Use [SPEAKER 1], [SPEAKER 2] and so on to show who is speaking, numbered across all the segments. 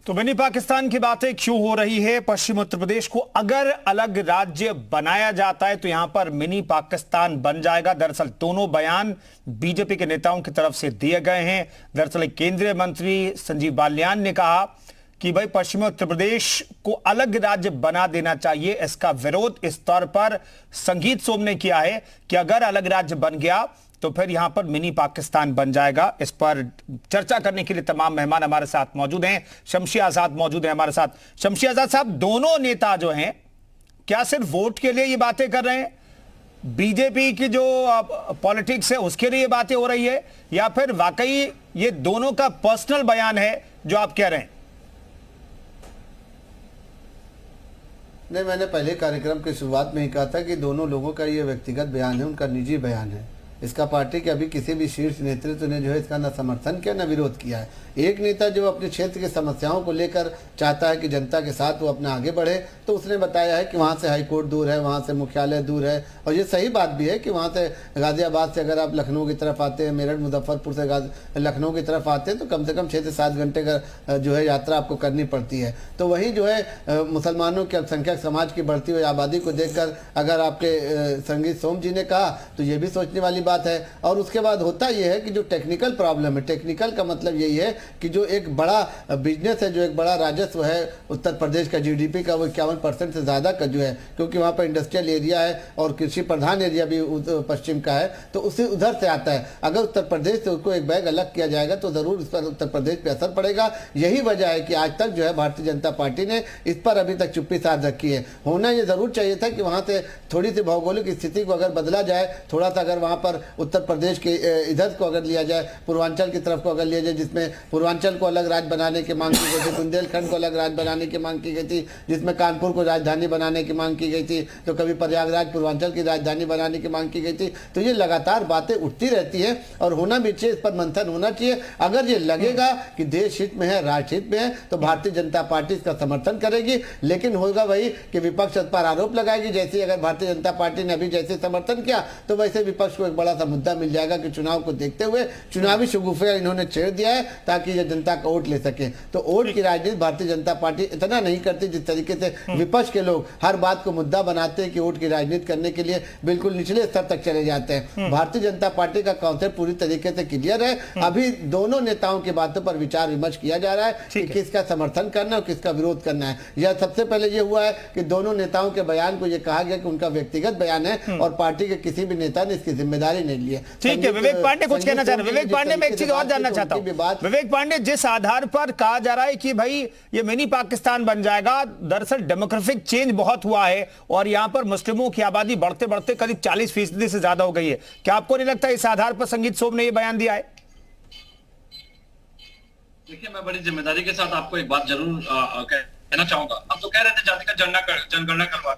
[SPEAKER 1] तो मिनी पाकिस्तान की बातें क्यों हो रही है? पश्चिम उत्तर प्रदेश को अगर अलग राज्य बनाया जाता है तो यहां पर मिनी पाकिस्तान बन जाएगा। दरअसल दोनों बयान बीजेपी के नेताओं की तरफ से दिए गए हैं। दरअसल केंद्रीय मंत्री संजीव बालियान ने कहा कि भाई पश्चिमी उत्तर प्रदेश को अलग राज्य बना देना चाहिए। इसका विरोध इस तौर पर संगीत सोम ने किया है कि अगर अलग राज्य बन गया तो फिर यहां पर मिनी पाकिस्तान बन जाएगा। इस पर चर्चा करने के लिए तमाम मेहमान हमारे साथ मौजूद हैं। शमशी आजाद मौजूद हैं हमारे साथ। शमशी आजाद साहब, दोनों नेता जो हैं क्या सिर्फ वोट के लिए ये बातें कर रहे हैं? बीजेपी की जो पॉलिटिक्स है उसके लिए ये बातें हो रही है, या फिर वाकई ये दोनों का पर्सनल बयान है जो आप कह रहे हैं?
[SPEAKER 2] नहीं, मैंने पहले कार्यक्रम की शुरुआत में ही कहा था कि दोनों लोगों का ये व्यक्तिगत बयान है, उनका निजी बयान है। इसका पार्टी के अभी किसी भी शीर्ष नेतृत्व ने जो है इसका न समर्थन किया न विरोध किया है। एक नेता जो अपने क्षेत्र की समस्याओं को लेकर चाहता है कि जनता के साथ वो अपना आगे बढ़े, तो उसने बताया है कि वहाँ से हाईकोर्ट दूर है, वहाँ से मुख्यालय दूर है, और ये सही बात भी है कि वहाँ से गाजियाबाद से अगर आप लखनऊ की तरफ आते हैं, मेरठ मुजफ्फरपुर से लखनऊ की तरफ आते हैं तो कम से कम 6 से 7 घंटे का जो है यात्रा आपको करनी पड़ती है। तो वहीं जो है मुसलमानों के अल्पसंख्यक समाज की बढ़ती हुई आबादी को देखकर अगर आपके संगीत सोम जी ने कहा तो ये भी सोचने वाली बात है। और उसके बाद होता यह है कि जो टेक्निकल प्रॉब्लम है, टेक्निकल का मतलब यही है कि जो एक बड़ा बिजनेस है, जो एक बड़ा राजस्व है उत्तर प्रदेश का जीडीपी का, वो 51% से ज़्यादा का जो है, क्योंकि वहाँ पर इंडस्ट्रियल एरिया है और कृषि प्रधान एरिया भी पश्चिम का है, तो उसी उधर से आता है। अगर उत्तर प्रदेश से उसको एक बैग अलग किया जाएगा तो ज़रूर इस पर उत्तर प्रदेश पर असर पड़ेगा। यही वजह है कि आज तक जो है भारतीय जनता पार्टी ने इस पर अभी तक चुप्पी साध रखी है। होना ये ज़रूर चाहिए था कि वहाँ से थोड़ी सी भौगोलिक स्थिति को अगर बदला जाए, थोड़ा सा अगर वहाँ पर उत्तर प्रदेश के इधर को अगर लिया जाए, पूर्वांचल की तरफ को अगर लिया जाए, जिसमें पूर्वांचल को अलग राज्य बनाने की मांग की गई थी, बुंदेलखंड को अलग राज्य बनाने की मांग की गई थी, जिसमें कानपुर को राजधानी बनाने की मांग की गई थी, तो कभी प्रयागराज पूर्वांचल की राजधानी बनाने की मांग की गई थी। तो ये लगातार बातें उठती रहती हैं और होना भी चाहिए, इस पर मंथन होना चाहिए। अगर ये लगेगा कि देश हित में है, राष्ट्र हित में है, तो भारतीय जनता पार्टी इसका समर्थन करेगी। लेकिन होगा वही कि विपक्ष इस पर आरोप लगाएगी। जैसे अगर भारतीय जनता पार्टी ने अभी जैसे समर्थन किया तो वैसे विपक्ष को एक बड़ा सा मुद्दा मिल जाएगा कि चुनाव को देखते हुए चुनावी शगुफे इन्होंने छेड़ दिया है ताकि ये जनता का वोट ले सके। तो वोट की राजनीति भारतीय जनता पार्टी इतना नहीं करती जिस तरीके से विपक्ष के लोग हर बात को मुद्दा बनाते हैं कि वोट की राजनीति करने के लिए बिल्कुल निचले स्तर तक चले जाते हैं। भारतीय जनता पार्टी का कॉन्सेप्ट पूरी तरीके से क्लियर है। अभी दोनों नेताओं की बातों पर विचार विमर्श किया जा रहा है कि किसका समर्थन करना है और किसका विरोध करना है। यह सबसे पहले ये हुआ है कि दोनों नेताओं के बयान को यह कहा गया कि उनका व्यक्तिगत बयान है और पार्टी के किसी भी नेता ने इसकी जिम्मेदारी नहीं ली है।
[SPEAKER 1] ठीक है, विवेक पांडे कुछ कहना चाह रहे हैं। विवेक पांडे, मैं एक चीज और जानना चाहता हूं। विवेक पांडे, जिस आधार पर कहा जा रहा है कि भाई ये मिनी पाकिस्तान बन जाएगा, दरअसल डेमोग्राफिक चेंज बहुत हुआ है और यहां पर मुस्लिमों की आबादी बढ़ते बढ़ते करीब 40% से ज्यादा हो गई है। क्या आपको नहीं लगता इस आधार पर संगीत सोम ने यह बयान दिया है?
[SPEAKER 3] देखिए, मैं बड़ी जिम्मेदारी के साथ आपको एक बात जरूर कहना चाहूंगा। हम तो कह रहे थे जातिगत जनगणना करवा।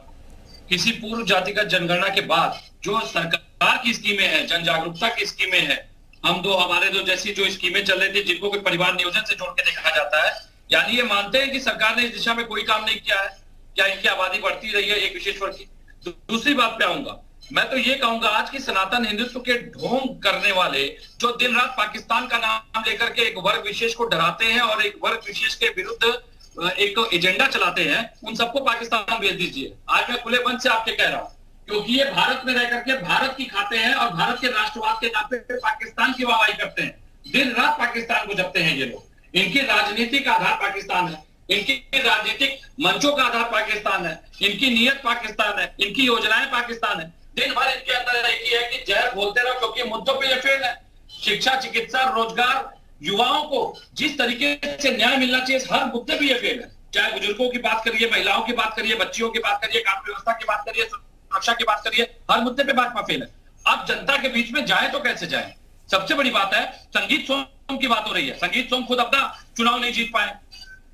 [SPEAKER 3] किसी पूर्व जातिगत जनगणना के बाद जो सरकार की स्कीमें हैं, जन जागरूकता की स्कीमें हैं, हमारे दो जैसी जो स्कीमें चल रही थी जिनको कोई परिवार नियोजन से जोड़ के देखा जाता है, यानी ये मानते हैं कि सरकार ने इस दिशा में कोई काम नहीं किया है, क्या इनकी आबादी बढ़ती रही है एक विशेष वर्ग की। दूसरी बात पे आऊंगा, मैं तो ये कहूंगा आज की सनातन हिंदुत्व के ढोंग करने वाले जो दिन रात पाकिस्तान का नाम लेकर के एक वर्ग विशेष को डराते हैं और एक वर्ग विशेष के विरुद्ध एक एजेंडा चलाते हैं, उन सबको पाकिस्तान भेज दीजिए। आज मैं खुले मन से आपके कह रहा हूं, क्योंकि ये भारत में रह करके भारत की खाते हैं और भारत के राष्ट्रवाद के नाम पे पाकिस्तान की वाहवाही करते हैं। दिन रात पाकिस्तान को जपते हैं ये लोग। इनकी राजनीति का आधार पाकिस्तान है, इनकी राजनीतिक मंचों का आधार पाकिस्तान है, इनकी नीयत पाकिस्तान है, इनकी योजनाएं पाकिस्तान है। दिन भर इनके अंदर एक ही है कि जहर बोलते रहो, क्योंकि मुद्दों पर यह फेल है। शिक्षा, चिकित्सा, रोजगार, युवाओं को जिस तरीके से न्याय मिलना चाहिए, हर मुद्दे पे ये फेल है। चाहे बुजुर्गों की बात करिए, महिलाओं की बात करिए, बच्चियों की बात करिए, कानून व्यवस्था की बात करिए, सुरक्षा की बात करिए, हर मुद्दे पे भाजपा फेल है। अब जनता के बीच में जाए तो कैसे जाए? सबसे बड़ी बात है, संगीत सोम की बात हो रही है। संगीत सोम खुद अपना चुनाव नहीं जीत पाए।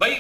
[SPEAKER 3] भाई,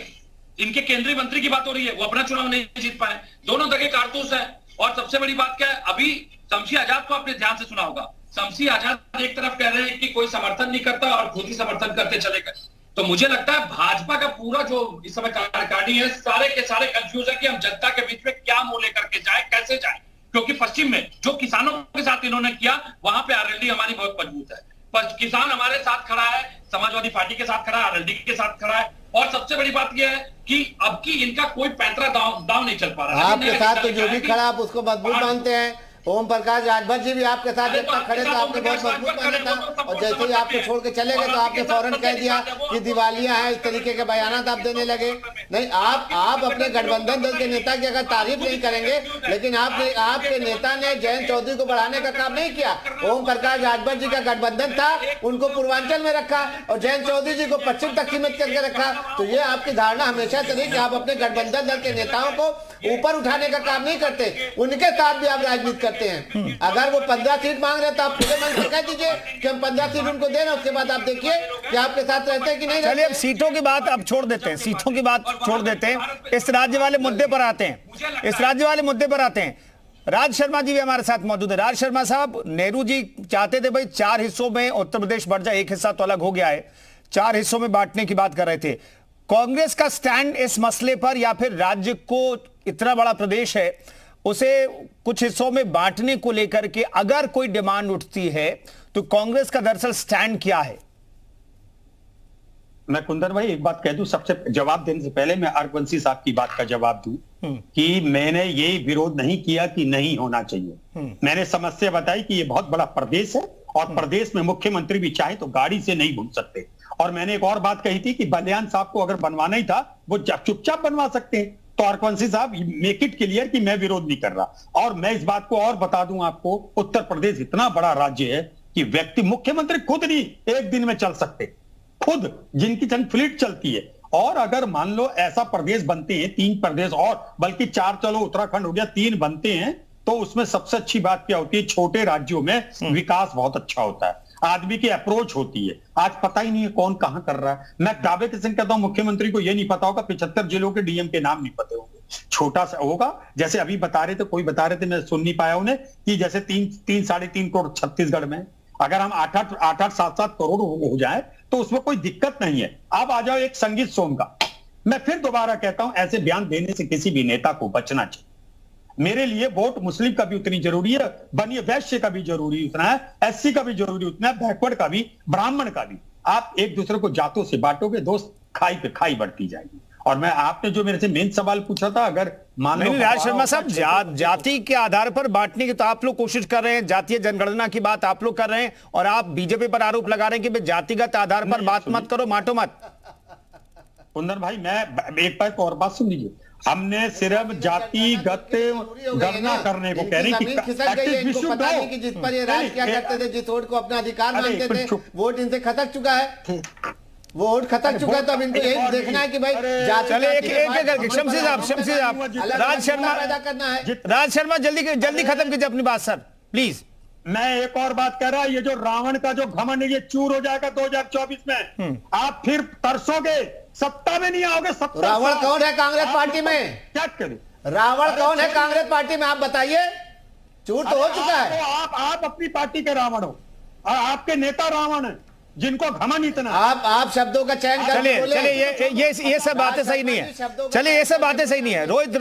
[SPEAKER 3] इनके केंद्रीय मंत्री की बात हो रही है, वो अपना चुनाव नहीं जीत पाए। दोनों दगे कारतूस है। और सबसे बड़ी बात क्या है, अभी शमशी आजाद को आपने ध्यान से सुना होगा। शमशी आजाद एक तरफ कह रहे हैं कि कोई समर्थन नहीं करता और खुद ही समर्थन करते चले गए। तो मुझे लगता है भाजपा का पूरा जो इस समय कार्यकारिणी है, सारे के सारे कंफ्यूज है कि हम जनता के बीच में क्या मुंह लेकर के जाए, कैसे जाए। क्योंकि पश्चिम में जो किसानों के साथ इन्होंने किया, वहां पे आरएलडी हमारी बहुत मजबूत है। किसान हमारे साथ खड़ा है, समाजवादी पार्टी के साथ खड़ा है, आरएलडी के साथ खड़ा है, और सबसे बड़ी बात यह है कि अब की इनका कोई पैंतरा दाव नहीं चल पा रहा है।
[SPEAKER 2] आपके साथ तो जो भी खड़ा आप उसको मजबूत मानते हैं। ओम प्रकाश राजभर जी भी आपके साथ जब तक खड़े तो आपने बहुत मजबूत माना था, और जैसे ही आपको छोड़ के चले गए तो आपने फौरन कह दिया कि दिवालिया है, इस तरीके के बयान आप देने लगे। नहीं, आप अपने गठबंधन दल के नेता की अगर तारीफ नहीं करेंगे, लेकिन आपके नेता ने जयंत चौधरी को बढ़ाने का काम नहीं किया। ओम प्रकाश राजभर जी का गठबंधन था, उनको पूर्वांचल में रखा, और जयंत चौधरी जी को पश्चिम तक सीमित करके रखा। तो ये आपकी धारणा हमेशा से रही कि आप अपने गठबंधन दल के नेताओं को ऊपर उठाने का काम नहीं करते, उनके साथ भी आप राजनीति करते हैं। अगर वो 15 सीट मांग रहे तो आप खुले मन से कह दीजिए कि हम 15 सीट उनको दे रहे हैं, उसके बाद आप देखिए कि आपके साथ रहते हैं कि नहीं।
[SPEAKER 1] चलिए अब सीटों की बात अब छोड़ देते हैं, सीटों की बात छोड़ देते हैं, इस राज्य वाले मुद्दे पर आते हैं। राज शर्मा जी भी हमारे साथ मौजूद है। राज शर्मा साहब, नेहरू जी चाहते थे भाई 4 हिस्सों में उत्तर प्रदेश बढ़ जाए, एक हिस्सा तो अलग हो गया है, 4 हिस्सों में बांटने की बात कर रहे थे। कांग्रेस का स्टैंड इस मसले पर, या फिर राज्य को, इतना बड़ा प्रदेश है उसे कुछ हिस्सों में बांटने को लेकर के अगर कोई डिमांड उठती है तो कांग्रेस का दरअसल स्टैंड क्या है?
[SPEAKER 4] मैं कुंदन भाई एक बात कह दूं, सबसे जवाब देने से पहले मैं अर्कवंशी साहब की बात का जवाब दूं कि मैंने ये विरोध नहीं किया कि नहीं होना चाहिए। मैंने समस्या बताई कि ये बहुत बड़ा प्रदेश है और प्रदेश में मुख्यमंत्री भी चाहे तो गाड़ी से नहीं घूम सकते। और मैंने एक और बात कही थी कि बलियान साहब को अगर बनवाना ही था वो चुपचाप बनवा सकते हैं। तो अर्कवंशी साहब मेक इट क्लियर कि मैं विरोध नहीं कर रहा। और मैं इस बात को और बता दूं आपको, उत्तर प्रदेश इतना बड़ा राज्य है कि व्यक्ति, मुख्यमंत्री खुद नहीं एक दिन में चल सकते, खुद जिनकी चंद फ्लीट चलती है। और अगर मान लो ऐसा प्रदेश बनते हैं, 3 प्रदेश और बल्कि 4, चलो उत्तराखंड हो गया, 3 बनते हैं, तो उसमें सबसे अच्छी बात क्या होती है, छोटे राज्यों में विकास बहुत अच्छा होता है, आदमी की अप्रोच होती है। आज पता ही नहीं है कौन कहां कर रहा है। मैं दावे के संग कहता हूं मुख्यमंत्री को यह नहीं पता होगा, 75 जिलों के डीएम के नाम नहीं पते होंगे। छोटा सा होगा, जैसे अभी बता रहे थे, कोई बता रहे थे, मैं सुन नहीं पाया उन्हें, कि जैसे 3-3.5 करोड़ छत्तीसगढ़ में, अगर हम 8-8 7-7 करोड़ हो जाए तो उसमें कोई दिक्कत नहीं है। अब आ जाओ एक संगीत सोम का, मैं फिर दोबारा कहता हूं, ऐसे बयान देने से किसी भी नेता को बचना चाहिए। मेरे लिए वोट मुस्लिम का भी उतनी जरूरी है, बनिए वैश्य का भी जरूरी उतना है, एससी का भी जरूरी उतना है, बैकवर्ड का भी, ब्राह्मण का भी। आप एक दूसरे को जातों से बांटोगे, दोस्त खाई पे खाई बढ़ती जाएगी। और मैं, आपने जो मेरे से मेन सवाल पूछा था, अगर मान लो
[SPEAKER 1] राज शर्मा साहब, जाति के आधार पर बांटने की तो आप लोग कोशिश कर रहे हैं, जातीय जनगणना की बात आप लोग कर रहे हैं, और आप बीजेपी पर आरोप लगा रहे हैं कि जातिगत आधार पर बात मत करो, बांटो मत।
[SPEAKER 4] कुंदन भाई, मैं एक बात और बात सुन लीजिए, हमने सिर्फ जातिगत गणना करने को कह रही कि
[SPEAKER 2] जिस पर ये राज क्या करते थे, जिस वोट को अपना अधिकार मानते थे, वोट इनसे खटक चुका है, वो वोट खतक चुका है। तो अब इनको यही देखना है कि भाई
[SPEAKER 1] चले एक करके शमशी साहब, राज शर्मा
[SPEAKER 2] पैदा करना है।
[SPEAKER 1] राज शर्मा जल्दी खत्म कीजिए अपनी बात सर, प्लीज।
[SPEAKER 4] मैं एक और बात कह रहा, ये जो रावण का जो घमंड, ये चूर हो जाएगा 2024 में। आप फिर तरसोगे, सत्ता में नहीं आओगे।
[SPEAKER 2] रावण कौन है कांग्रेस पार्टी में?
[SPEAKER 4] क्या करें,
[SPEAKER 2] रावण कौन है कांग्रेस पार्टी में, आप बताइए। चूर तो हो चुका है।
[SPEAKER 4] आप अपनी पार्टी के रावण हो, और आपके नेता रावण है, जिनको घमंड इतना।
[SPEAKER 2] आप शब्दों का चयन कर।
[SPEAKER 1] चलिए ये सब बातें सही नहीं है, चलिए ये सब बातें सही नहीं है। रोहित